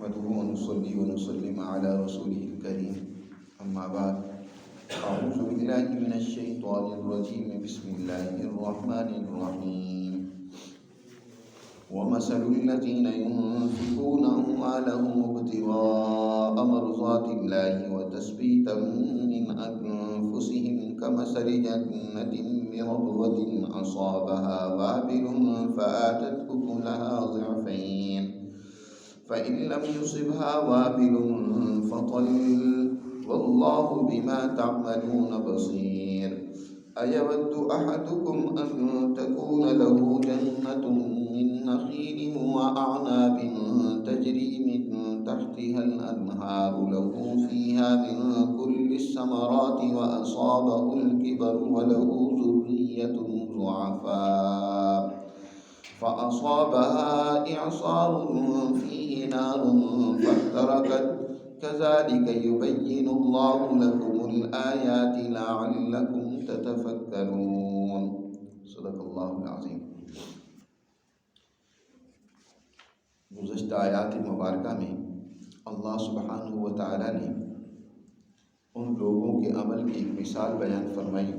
نحمده ونصلي ونسلم على رسوله الكريم أما بعد أعوذ بالله من الشيطان الرجيم بسم الله الرحمن الرحيم ومثل الذين ينفقون أموالهم ابتغاء مرضات الله وتثبيتا من أنفسهم كمثل جنة بربوة أصابها وابل فآتت أكلها ضعفين فإن لم يصبها وابل فطل والله بما تعملون بصير أيود أحدكم أن تكون له جنة من نخيل وأعناب تجري من تحتها الأنهار له فيها من كل الثمرات وأصابه الكبر وله ذرية ضعفاء فأصابها إعصار فيه نار فاحترقت كذلك يبين الله لكم الآيات لعلكم تتفكرون صدق اللہ العظیم۔ گزشتہ آیات مبارکہ میں اللہ سبحانہ و تعالیٰ نے ان لوگوں کے عمل کی ایک مثال بیان فرمائی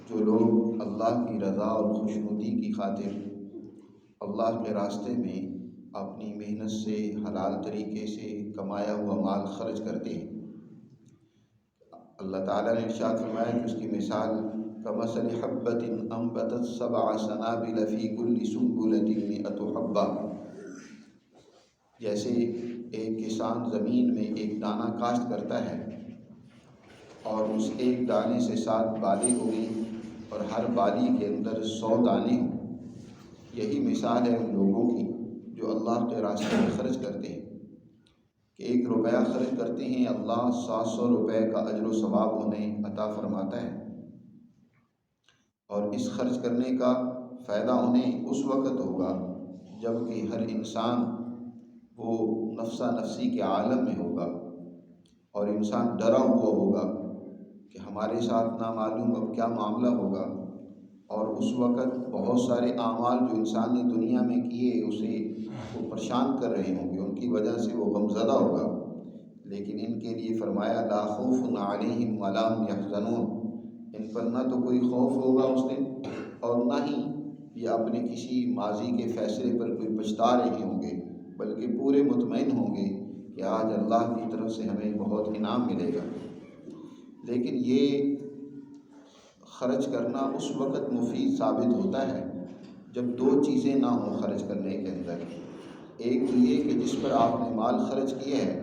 جو لوگ اللہ کی رضا اور خوشنودی کی خاطر اللہ کے راستے میں اپنی محنت سے حلال طریقے سے کمایا ہوا مال خرچ کرتے ہیں۔ اللہ تعالیٰ نے ارشاد فرمایا کہ اس کی مثال کمثل حبۃ انبتت سبع سنابل فی کل سنبلۃ مئۃ حبۃ، جیسے ایک کسان زمین میں ایک دانہ کاشت کرتا ہے اور اس ایک دانے سے 7 بالی ہوئی اور ہر بالی کے اندر 100 دانے ہوں۔ یہی مثال ہے ان لوگوں کی جو اللہ کے راستے میں خرچ کرتے ہیں کہ 1 روپیہ خرچ کرتے ہیں، اللہ 700 روپے کا اجر و ثواب انہیں عطا فرماتا ہے، اور اس خرچ کرنے کا فائدہ انہیں اس وقت ہوگا جب کہ ہر انسان وہ نفسا نفسی کے عالم میں ہوگا اور انسان ڈرا ہوا ہوگا کہ ہمارے ساتھ نامعلوم اب کیا معاملہ ہوگا، اور اس وقت بہت سارے اعمال جو انسان نے دنیا میں کیے اسے وہ پریشان کر رہے ہوں گے، ان کی وجہ سے وہ غمزدہ ہوگا۔ لیکن ان کے لیے فرمایا لا خوف علیہم ولا هم یحزنون، ان پر نہ تو کوئی خوف ہوگا اس دن اور نہ ہی یہ اپنے کسی ماضی کے فیصلے پر کوئی پچھتا رہے ہوں گے، بلکہ پورے مطمئن ہوں گے کہ آج اللہ کی طرف سے ہمیں بہت انعام ملے گا۔ لیکن یہ خرچ کرنا اس وقت مفید ثابت ہوتا ہے جب 2 چیزیں نہ ہوں خرچ کرنے کے اندر۔ ایک تو یہ کہ جس پر آپ نے مال خرچ کیا ہے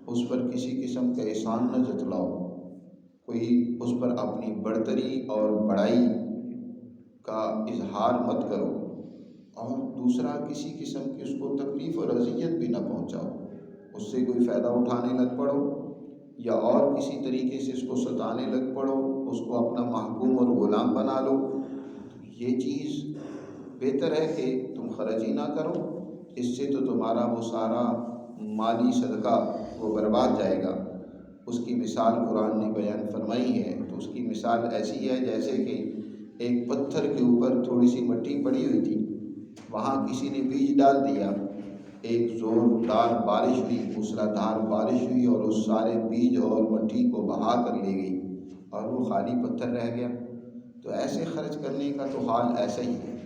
اس پر کسی قسم کا احسان نہ جتلاؤ، کوئی اس پر اپنی برتری اور بڑائی کا اظہار مت کرو، اور دوسرا کسی قسم کی اس کو تکلیف اور اذیت بھی نہ پہنچاؤ، اس سے کوئی فائدہ اٹھانے لگ پڑو یا اور کسی طریقے سے اس کو ستانے لگ پڑو، اس کو اپنا محکوم اور غلام بنا لو۔ یہ چیز بہتر ہے کہ تم خرچ ہی نہ کرو، اس سے تو تمہارا وہ سارا مالی صدقہ وہ برباد جائے گا۔ اس کی مثال قرآن نے بیان فرمائی ہے، تو اس کی مثال ایسی ہے جیسے کہ ایک پتھر کے اوپر تھوڑی سی مٹی پڑی ہوئی تھی، وہاں کسی نے بیج ڈال دیا، ایک زوردار بارش ہوئی، موسلادھار بارش ہوئی اور اس سارے بیج اور مٹی کو بہا کر لے گئی اور وہ خالی پتھر رہ گیا۔ تو ایسے خرچ کرنے کا تو حال ایسا ہی ہے،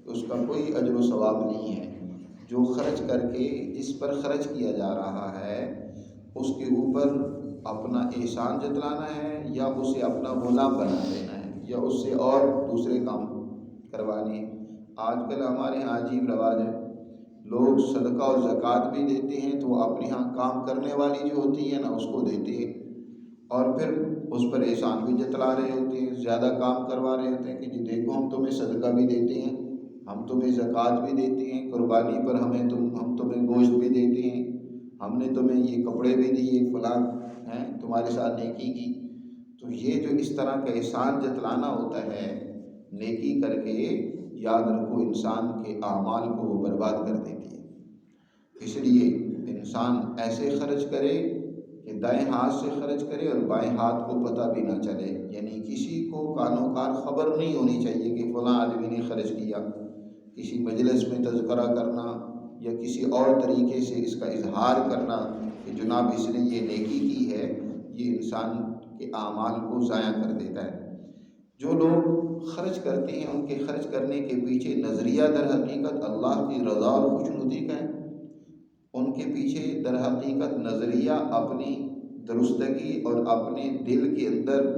اس کا کوئی اجر و ثواب نہیں ہے۔ جو خرچ کر کے جس پر خرچ کیا جا رہا ہے اس کے اوپر اپنا احسان جتلانا ہے یا اسے اپنا غلام بنا دینا ہے یا اس سے اور دوسرے کام کروانے ہیں۔ آج کل ہمارے ہاں عجیب رواج ہے، لوگ صدقہ اور زکوٰۃ بھی دیتے ہیں تو وہ اپنے ہاں کام کرنے والی جو ہوتی ہے نا اس کو دیتے ہیں، اور پھر اس پر احسان بھی جتلا رہے ہوتے ہیں، زیادہ کام کروا رہے ہوتے ہیں کہ جی دیکھو ہم تمہیں صدقہ بھی دیتے ہیں، ہم تمہیں زکوٰۃ بھی دیتے ہیں، قربانی پر ہم تمہیں گوشت بھی دیتے ہیں، ہم نے تمہیں یہ کپڑے بھی دیے، فلاں ہیں تمہارے ساتھ نیکی کی۔ تو یہ جو اس طرح کا احسان جتلانا ہوتا ہے، نیکی کر کے یاد رکھو انسان کے اعمال کو وہ برباد کر دیتی ہے۔ اس لیے انسان ایسے خرچ کرے کہ دائیں ہاتھ سے خرچ کرے اور بائیں ہاتھ کو پتہ بھی نہ چلے، یعنی کسی کو کانوں کار خبر نہیں ہونی چاہیے کہ فلاں آدمی نے خرچ کیا۔ کسی مجلس میں تذکرہ کرنا یا کسی اور طریقے سے اس کا اظہار کرنا کہ جناب اس نے یہ نیکی کی ہے، یہ انسان کے اعمال کو ضائع کر دیتا ہے۔ جو لوگ خرچ کرتے ہیں ان کے خرچ کرنے کے پیچھے نظریہ در حقیقت اللہ کی رضا اور خوشنودی کا ہے۔ ان کے پیچھے در حقیقت نظریہ اپنی درستگی اور اپنے دل کے اندر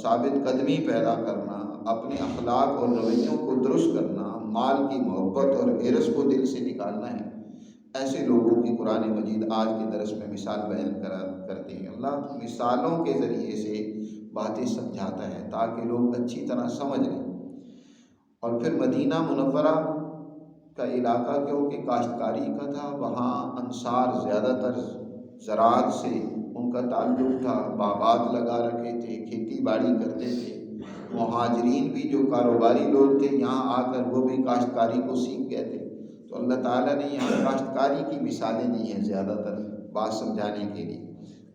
ثابت قدمی پیدا کرنا، اپنے اخلاق اور رویوں کو درست کرنا، مال کی محبت اور حرص کو دل سے نکالنا ہے۔ ایسے لوگوں کی قرآن مجید آج کے درس میں مثال بیان کرتے ہیں۔ اللہ مثالوں کے ذریعے سے باتیں سمجھاتا ہے تاکہ لوگ اچھی طرح سمجھ لیں۔ اور پھر مدینہ منورہ کا علاقہ کیونکہ کاشتکاری کا تھا، وہاں انصار زیادہ تر زراعت سے ان کا تعلق تھا، باغات لگا رکھے تھے، کھیتی باڑی کرتے تھے۔ مہاجرین بھی جو کاروباری لوگ تھے یہاں آ کر وہ بھی کاشتکاری کو سیکھ گئے تھے۔ تو اللہ تعالیٰ نے یہاں کاشتکاری کی مثالیں دی ہیں زیادہ تر بات سمجھانے کے لیے۔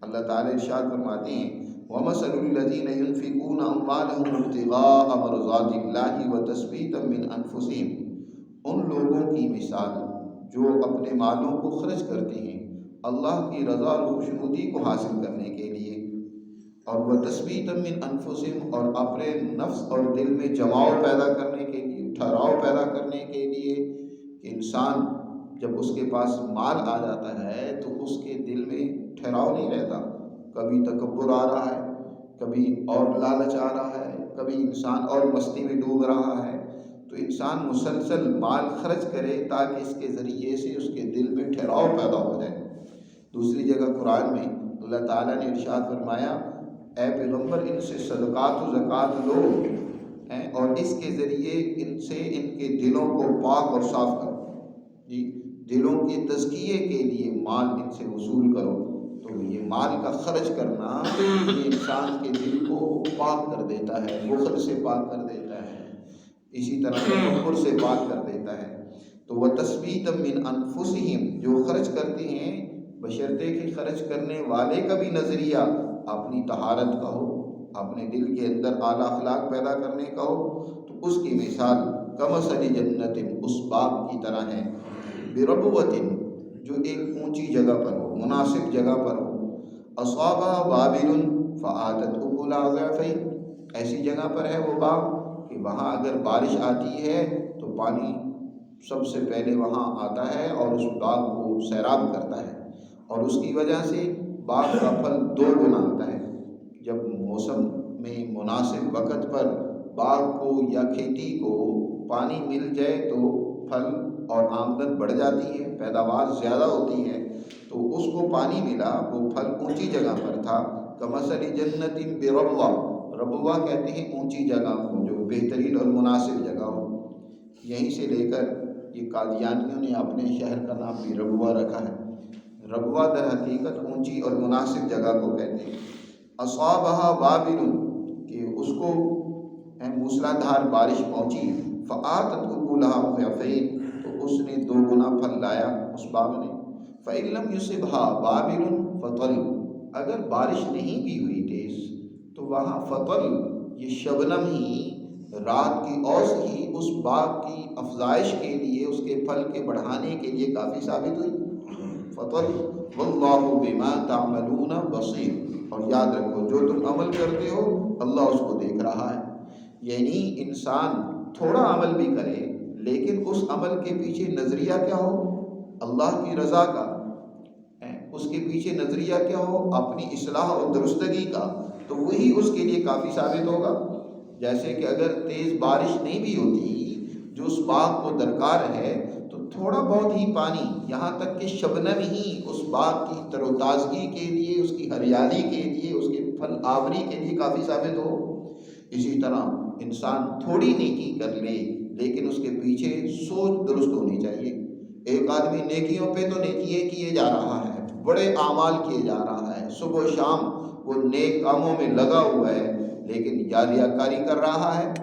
اللہ تعالیٰ ارشاد فرماتے ہیں وَمَثَلُ الَّذِينَ يُنْفِقُونَ أَمْوَالَهُمْ ابْتِغَاءَ مَرْضَاتِ اللَّهِ وَتَثْبِيتًا مِنْ أَنفُسِهِمْ، ان لوگوں کی مثال جو اپنے مالوں کو خرچ کرتے ہیں اللہ کی رضا اور خوشنودی کو حاصل کرنے کے لیے، اور وَتَثْبِيتًا مِنْ أَنفُسِهِمْ، اور اپنے نفس اور دل میں جماؤ پیدا کرنے کے لیے، ٹھہراؤ پیدا کرنے کے لیے کہ انسان جب اس کے پاس مال آ جاتا ہے تو اس کے دل میں ٹھہراؤ نہیں رہتا، کبھی تکبر آ رہا ہے، کبھی اور لالچ آ رہا ہے، کبھی انسان اور مستی میں ڈوب رہا ہے۔ تو انسان مسلسل مال خرچ کرے تاکہ اس کے ذریعے سے اس کے دل میں ٹھہراؤ پیدا ہو جائے۔ دوسری جگہ قرآن میں اللہ تعالیٰ نے ارشاد فرمایا اے پیغمبر ان سے صدقات و زکوٰۃ لو اور اس کے ذریعے ان سے ان کے دلوں کو پاک اور صاف کرو، جی دلوں کے تزکیے کے لیے مال ان سے وصول کرو۔ تو یہ مال کا خرچ کرنا یہ انسان کے دل کو پاک کر دیتا ہے، بخل سے پاک کر دیتا ہے، اسی طرح تکبر سے پاک کر دیتا ہے۔ تو وَتَثْبِيتًا مِنْ أَنفُسِهِمْ، جو خرچ کرتے ہیں بشرطے کہ خرچ کرنے والے کا بھی نظریہ اپنی طہارت کا ہو، اپنے دل کے اندر اعلیٰ اخلاق پیدا کرنے کا ہو، تو اس کی مثال کمثل جنت، اس باغ کی طرح ہے، بربوۃ، جو ایک اونچی جگہ پر ہو، مناسب جگہ پر ہو، اصابها وابل فآتت اکلها ضعفین، ایسی جگہ پر ہے وہ باغ کہ وہاں اگر بارش آتی ہے تو پانی سب سے پہلے وہاں آتا ہے اور اس باغ کو سیراب کرتا ہے، اور اس کی وجہ سے باغ کا پھل 2 گنا آتا ہے۔ جب موسم میں مناسب وقت پر باغ کو یا کھیتی کو پانی مل جائے تو پھل اور آمدن بڑھ جاتی ہے، پیداوار زیادہ ہوتی ہے۔ تو اس کو پانی ملا، وہ پھل اونچی جگہ پر تھا، کمثل جنت بربوہ، ربوہ کہتے ہیں اونچی جگہ کو، جو بہترین اور مناسب جگہ ہو۔ یہیں سے لے کر یہ قادیانیوں نے اپنے شہر کا نام بھی ربوہ رکھا ہے۔ ربوہ در حقیقت اونچی اور مناسب جگہ کو کہتے ہیں۔ اصابها وابل، کہ اس کو موسلا دھار بارش پہنچی، فآتت اکلها ضعفین، تو اس نے 2 گنا پھل لایا اس باغ نے۔ فإن لم يصبها وابل فطل، اگر بارش نہیں بھی ہوئی تیز تو وہاں فطل، یہ شبنم ہی، رات کی اوس ہی اس باغ کی افزائش کے لیے، اس کے پھل کے بڑھانے کے لیے کافی ثابت ہوئی۔ فطل واللہ بما تعملون بصیر، اور یاد رکھو جو تم عمل کرتے ہو اللہ اس کو دیکھ رہا ہے۔ یعنی انسان تھوڑا عمل بھی کرے لیکن اس عمل کے پیچھے نظریہ کیا ہو؟ اللہ کی رضا کا، اس کے پیچھے نظریہ کیا ہو؟ اپنی اصلاح اور درستگی کا، تو وہی اس کے لیے کافی ثابت ہوگا۔ جیسے کہ اگر تیز بارش نہیں بھی ہوتی جو اس باغ کو درکار ہے، تو تھوڑا بہت ہی پانی، یہاں تک کہ شبنم ہی اس باغ کی تر و تازگی کے لیے، اس کی ہریالی کے لیے، اس کے پھل آوری کے لیے کافی ثابت ہو۔ اسی طرح انسان تھوڑی نیکی کر لے لیکن اس کے پیچھے سوچ درست ہونی چاہیے۔ ایک آدمی نیکیوں پہ تو نیکیے کیے جا رہا ہے، بڑے اعمال کیے جا رہا ہے، صبح و شام وہ نیک کاموں میں لگا ہوا ہے، لیکن یا ریاکاری کر رہا ہے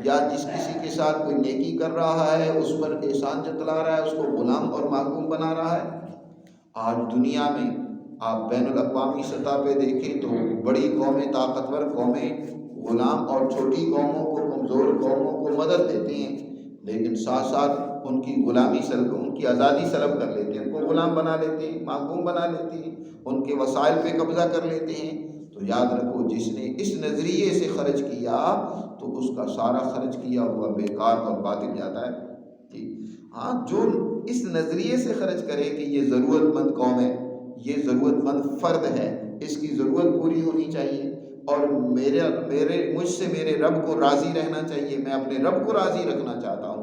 یا جس کسی کے ساتھ کوئی نیکی کر رہا ہے اس پر احسان جتلا رہا ہے، اس کو غلام اور محکوم بنا رہا ہے۔ آج دنیا میں آپ بین الاقوامی سطح پہ دیکھیں تو بڑی قومیں، طاقتور قومیں غلام اور چھوٹی قوموں کو، کمزور قوموں کو مدد دیتے ہیں، لیکن ساتھ ساتھ ان کی غلامی ان ان کی آزادی سلب کر لیتے ہیں، ان کو غلام بنا لیتے ہیں، محکوم بنا لیتے ہیں، ان کے وسائل پہ قبضہ کر لیتے ہیں۔ تو یاد رکھو جس نے اس نظریے سے خرچ کیا تو اس کا سارا خرچ کیا ہوا بیکار اور باطل جاتا ہے۔ ہاں، جو اس نظریے سے خرچ کرے کہ یہ ضرورت مند قوم ہے، یہ ضرورت مند فرد ہے، اس کی ضرورت پوری ہونی چاہیے اور مجھ سے میرے رب کو راضی رہنا چاہیے، میں اپنے رب کو راضی رکھنا چاہتا ہوں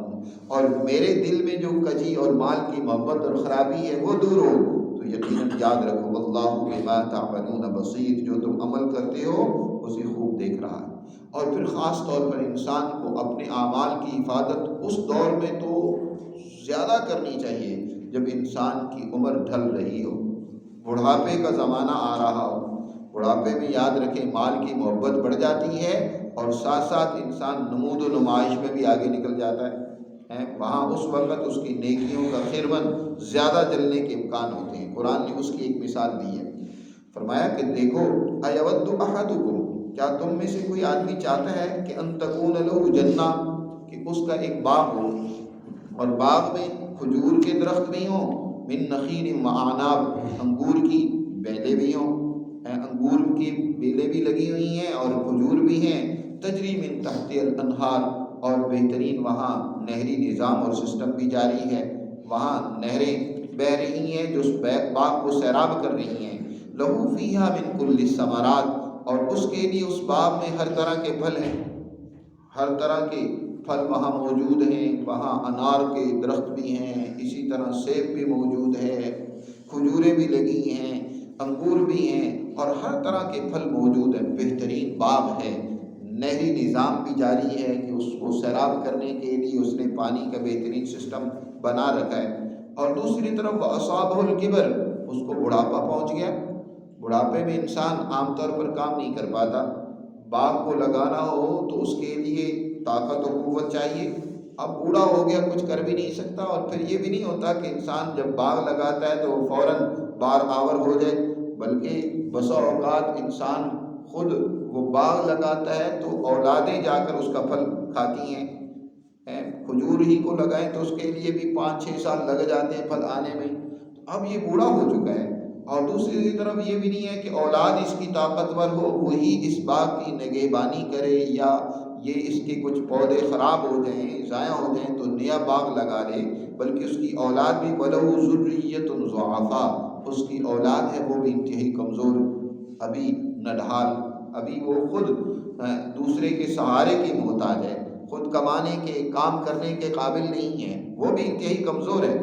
اور میرے دل میں جو کجی اور مال کی محبت اور خرابی ہے وہ دور ہو، تو یقیناً یاد رکھو واللہ بما تعملون بصیر، جو تم عمل کرتے ہو اسے خوب دیکھ رہا ہے۔ اور پھر خاص طور پر انسان کو اپنے اعمال کی حفاظت اس دور میں تو زیادہ کرنی چاہیے جب انسان کی عمر ڈھل رہی ہو، بڑھاپے کا زمانہ آ رہا ہو۔ بڑھاپے میں یاد رکھیں مال کی محبت بڑھ جاتی ہے اور ساتھ ساتھ انسان نمود و نمائش میں بھی آگے نکل جاتا ہے۔ وہاں اس وقت اس کی نیکیوں کا خرمن زیادہ جلنے کے امکان ہوتے ہیں۔ قرآن نے اس کی ایک مثال دی ہے، فرمایا کہ دیکھو ایود احدکم، کیا تم میں سے کوئی آدمی چاہتا ہے کہ ان تکون لہ جنہ، کہ اس کا ایک باغ ہو اور باغ میں کھجور کے درخت بھی ہوں، من نخیل وعناب، انگور کی بیلیں بھی ہوں، انگور کی بیلیں بھی لگی ہوئی ہیں اور کھجور بھی ہیں، تجری من تحت الانہار، اور بہترین وہاں نہری نظام اور سسٹم بھی جاری ہے، وہاں نہریں بہہ رہی ہیں جو اس باغ کو سیراب کر رہی ہیں، لہو فیہا من کل الثمرات، اور اس کے لیے اس باغ میں ہر طرح کے پھل ہیں، ہر طرح کے پھل وہاں موجود ہیں، وہاں انار کے درخت بھی ہیں، اسی طرح سیب بھی موجود ہے، کھجوریں بھی لگی ہیں، انگور بھی ہیں اور ہر طرح کے پھل موجود ہیں، بہترین باغ ہے، نہری نظام بھی جاری ہے کہ اس کو سیراب کرنے کے لیے اس نے پانی کا بہترین سسٹم بنا رکھا ہے۔ اور دوسری طرف وَأَصَابَهُ الْكِبَرُ، اس کو بڑھاپا پہنچ گیا۔ بڑھاپے میں انسان عام طور پر کام نہیں کر پاتا، باغ کو لگانا ہو تو اس کے لیے طاقت و قوت چاہیے، اب بوڑھا ہو گیا کچھ کر بھی نہیں سکتا، اور پھر یہ بھی نہیں ہوتا کہ انسان جب باغ لگاتا ہے تو وہ فوراً بار آور ہو جائے، بلکہ بسا اوقات انسان خود وہ باغ لگاتا ہے تو اولادیں جا کر اس کا پھل کھاتی ہیں۔ کھجور ہی کو لگائیں تو اس کے لیے بھی 5-6 سال لگ جاتے ہیں پھل آنے میں، اب یہ بوڑھا ہو چکا ہے۔ اور دوسری طرف یہ بھی نہیں ہے کہ اولاد اس کی طاقتور ہو، وہی اس باغ کی نگہبانی کرے، یا یہ اس کے کچھ پودے خراب ہو جائیں ضائع ہو جائیں تو نیا باغ لگا لے، بلکہ اس کی اولاد بھی وَلَهُ ذُرِّيَّةٌ ضُعَفَاء، اس کی اولاد ہے وہ بھی انتہائی کمزور، ابھی نڈھال، ابھی وہ خود دوسرے کے سہارے کی محتاج ہے، خود کمانے کے کام کرنے کے قابل نہیں ہے، وہ بھی انتہائی کمزور ہے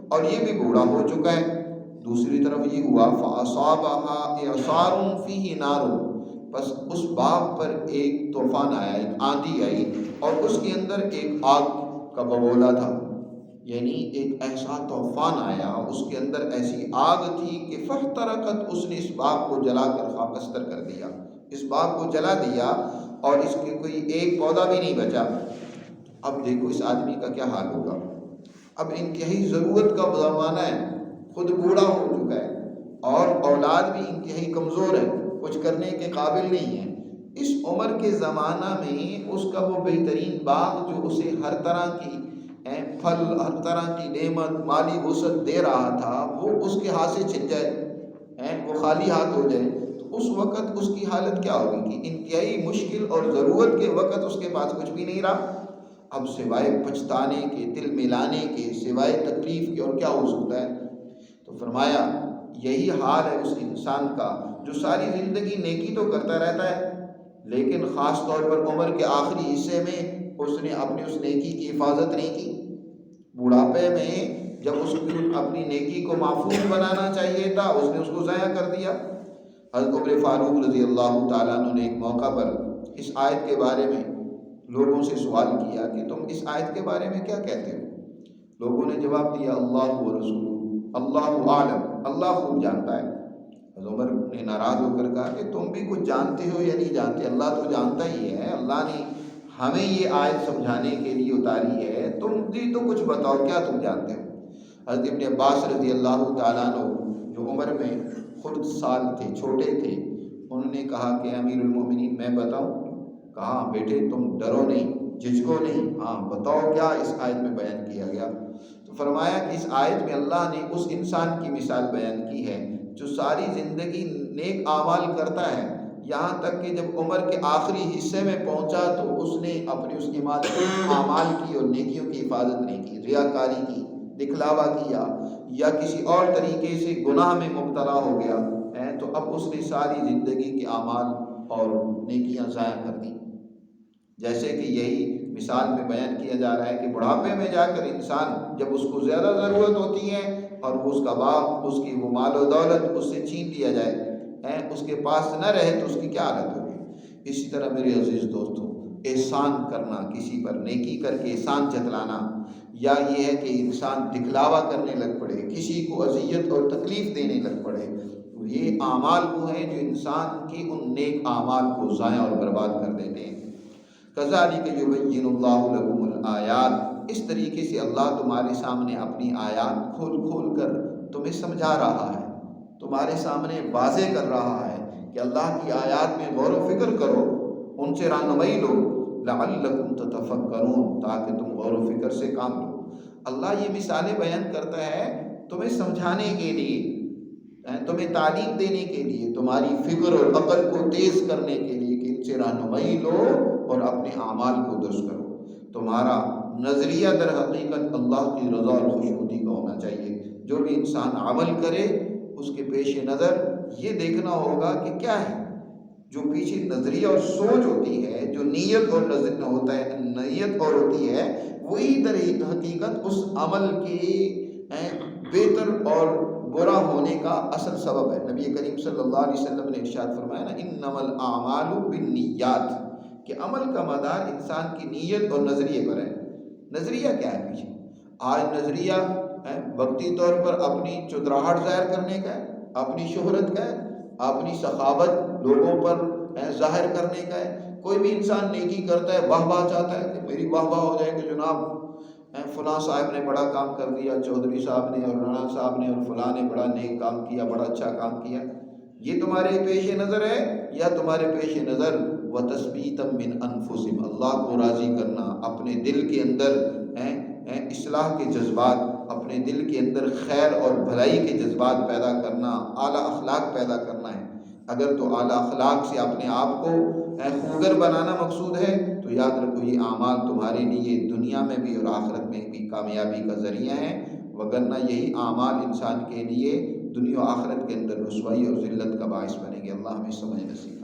اور یہ بھی بوڑھا ہو چکا ہے۔ دوسری طرف یہ ہوا فَأَصَابَهَا إِعْصَارٌ فِيهِ نَارٌ، بس اس باغ پر ایک طوفان آیا، ایک آندھی آئی اور اس کے اندر ایک آگ کا بگولا تھا، یعنی ایک ایسا طوفان آیا، اس کے اندر ایسی آگ تھی کہ فاحترقت، اس نے اس باغ کو جلا کر خاکستر کر دیا، اس باغ کو جلا دیا اور اس کے کوئی ایک پودا بھی نہیں بچا۔ اب دیکھو اس آدمی کا کیا حال ہوگا، اب انتہائی ضرورت کا زمانہ ہے، خود بوڑھا ہو چکا ہے اور اولاد بھی انتہائی کمزور ہے، کچھ کرنے کے قابل نہیں ہے۔ اس عمر کے زمانہ میں اس کا وہ بہترین باغ جو اسے ہر طرح کی پھل، ہر طرح کی نعمت، مالی وسعت دے رہا تھا، وہ اس کے ہاتھ سے چھن جائے، وہ خالی ہاتھ ہو جائے، تو اس وقت اس کی حالت کیا ہوگی کہ انتہائی مشکل اور ضرورت کے وقت اس کے پاس کچھ بھی نہیں رہا، اب سوائے پچھتانے کے، دل ملانے کے، سوائے تکلیف کے اور کیا ہو سکتا ہے۔ تو فرمایا یہی حال ہے اس انسان کا جو ساری زندگی نیکی تو کرتا رہتا ہے، لیکن خاص طور پر عمر کے آخری حصے میں اس نے اپنی اس نیکی کی حفاظت نہیں کی، بڑھاپے میں جب اس کو اپنی نیکی کو محفوظ بنانا چاہیے تھا اس نے اس کو ضائع کر دیا۔ حضرت عمر فاروق رضی اللہ تعالیٰ عنہ نے ایک موقع پر اس آیت کے بارے میں لوگوں سے سوال کیا کہ تم اس آیت کے بارے میں کیا کہتے ہو؟ لوگوں نے جواب دیا اللہ و رسول اللہ عالم، اللہ خوب جانتا ہے۔ حضرت عمر نے ناراض ہو کر کہا کہ تم بھی کچھ جانتے ہو یا نہیں جانتے، اللہ تو جانتا ہی ہے، اللہ نے ہمیں یہ آیت سمجھانے کے لیے اتاری ہے، تم بھی تو کچھ بتاؤ کیا تم جانتے ہو۔ حضرت ابن عباس رضی اللہ تعالیٰ عنہ جو عمر میں خود سال تھے، چھوٹے تھے، انہوں نے کہا کہ امیر المومنین میں بتاؤں؟ کہا بیٹے تم ڈرو نہیں، جھجکو نہیں، ہاں بتاؤ کیا اس آیت میں بیان کیا گیا۔ تو تو فرمایا کہ اس آیت میں اللہ نے اس انسان کی مثال بیان کی ہے جو ساری زندگی نیک اعمال کرتا ہے، یہاں تک کہ جب عمر کے آخری حصے میں پہنچا تو اس نے اپنی اس اعمال کی اور نیکیوں کی حفاظت نہیں کی، ریاکاری کی، دکھلاوا کیا یا کسی اور طریقے سے گناہ میں مبتلا ہو گیا تو اب اس نے ساری زندگی کے اعمال اور نیکیاں ضائع کر دی۔ جیسے کہ یہی مثال میں بیان کیا جا رہا ہے کہ بڑھاپے میں جا کر انسان جب اس کو زیادہ ضرورت ہوتی ہے اور اس کا باپ، اس کی وہ مال و دولت اس سے چھین لیا جائے، اس کے پاس نہ رہے تو اس کی کیا حالت ہوگی۔ اسی طرح میرے عزیز دوستوں، احسان کرنا، کسی پر نیکی کر کے احسان جتلانا، یا یہ ہے کہ انسان دکھلاوا کرنے لگ پڑے، کسی کو اذیت اور تکلیف دینے لگ پڑے، تو یہ اعمال وہ ہیں جو انسان کی ان نیک اعمال کو ضائع اور برباد کر دیتے ہیں۔ کذالک یبین اللہ لکم الآیات، اس طریقے سے اللہ تمہارے سامنے اپنی آیات کھول کھول کر تمہیں سمجھا رہا ہے، تمہارے سامنے واضح کر رہا ہے کہ اللہ کی آیات میں غور و فکر کرو، ان سے رہنمائی لو، لعلکم تتفکرون، تاکہ تم غور و فکر سے کام لو۔ اللہ یہ مثالیں بیان کرتا ہے تمہیں سمجھانے کے لیے، تمہیں تعلیم دینے کے لیے، تمہاری فکر اور عقل کو تیز کرنے کے لیے کہ ان سے رہنمائی لو اور اپنے اعمال کو درست کرو۔ تمہارا نظریہ در حقیقت اللہ کی رضا اور خوشنودی کا ہونا چاہیے۔ جو بھی انسان عمل کرے اس کے پیش نظر یہ دیکھنا ہوگا کہ کیا ہے، جو پیچھے نظریہ اور سوچ ہوتی ہے، جو نیت اور نظریہ ہوتا ہے، نیت اور ہوتی ہے، وہی در حقیقت اس عمل کے بہتر اور برا ہونے کا اصل سبب ہے۔ نبی کریم صلی اللہ علیہ وسلم نے ارشاد فرمایا نا، انما الاعمال بالنیات، کہ عمل کا مدار انسان کی نیت اور نظریے پر ہے۔ نظریہ کیا ہے پیچھے؟ آج نظریہ وقتی طور پر اپنی چتراہٹ ظاہر کرنے کا ہے، اپنی شہرت کا ہے، اپنی سخاوت لوگوں پر ظاہر کرنے کا ہے۔ کوئی بھی انسان نیکی کرتا ہے، واہ واہ چاہتا ہے کہ میری واہ واہ ہو جائے کہ جناب فلاں صاحب نے بڑا کام کر دیا، چودھری صاحب نے اور رانا صاحب نے اور فلاں نے بڑا نیک کام کیا، بڑا اچھا کام کیا۔ یہ تمہارے پیش نظر ہے یا تمہارے پیش نظر وَتَثْبِيتًا مِّنْ أَنفُسِهِمْ، اللہ کو راضی کرنا، اپنے دل کے اندر اصلاح کے جذبات، اپنے دل کے اندر خیر اور بھلائی کے جذبات پیدا کرنا، اعلیٰ اخلاق پیدا کرنا ہے۔ اگر تو اعلیٰ اخلاق سے اپنے آپ کو خوگر بنانا مقصود ہے تو یاد رکھو یہ اعمال تمہارے لیے دنیا میں بھی اور آخرت میں بھی کامیابی کا ذریعہ ہیں، وگرنہ یہی اعمال انسان کے لیے دنیا و آخرت کے اندر رسوائی اور ذلت کا باعث بنے گے۔ اللہ ہمیں سمجھ نصیب